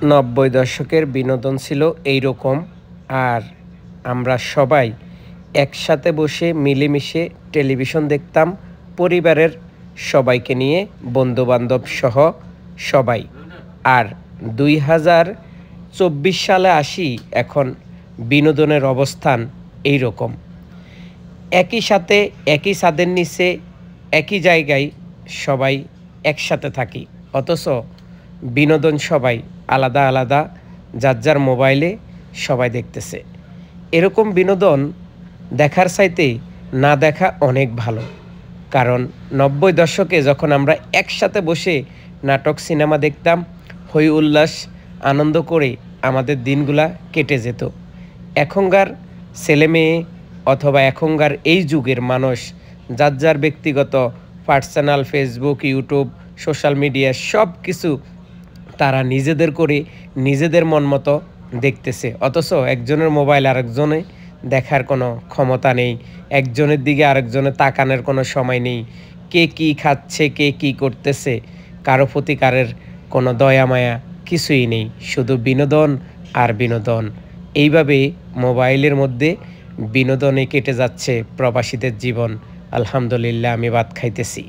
নব্বই দশকের বিনোদন ছিল এই রকম। আর আমরা সবাই একসাথে বসে মিলেমিশে টেলিভিশন দেখতাম পরিবারের সবাইকে নিয়ে, বন্ধুবান্ধব সহ সবাই। আর 2024 সালে আসি, এখন বিনোদনের অবস্থান এই রকম। একই সাথে একই ছাদের নিচে একই জায়গায় সবাই একসাথে থাকি, অথচ বিনোদন সবাই আলাদা আলাদা যার যার মোবাইলে সবাই দেখতেছে। এরকম বিনোদন দেখার চাইতে না দেখা অনেক ভালো। কারণ 90 দশকে যখন আমরা একসাথে বসে নাটক সিনেমা দেখতাম, হই উল্লাস আনন্দ করে আমাদের দিনগুলা কেটে যেত। এখনকার ছেলেমেয়ে অথবা এখনকার এই যুগের মানুষ যার যার ব্যক্তিগত personal Facebook, YouTube, social media সব কিছু তারা নিজেদের করে নিজেদের মন মতো দেখতেছে, অথচ একজনের মোবাইল আরেকজনে দেখার কোনো ক্ষমতা নেই, একজনের দিকে আরেকজনে তাকানোর কোনো সময় নেই। কে কী খাচ্ছে, কে কী করতেছে, কারো প্রতি কারের কোনো দয়া মায়া কিছুই নেই, শুধু বিনোদন আর বিনোদন। এইভাবে মোবাইলের মধ্যে বিনোদনে কেটে যাচ্ছে প্রবাসীদের জীবন। আলহামদুলিল্লাহ, আমি ভাত খাইতেছি।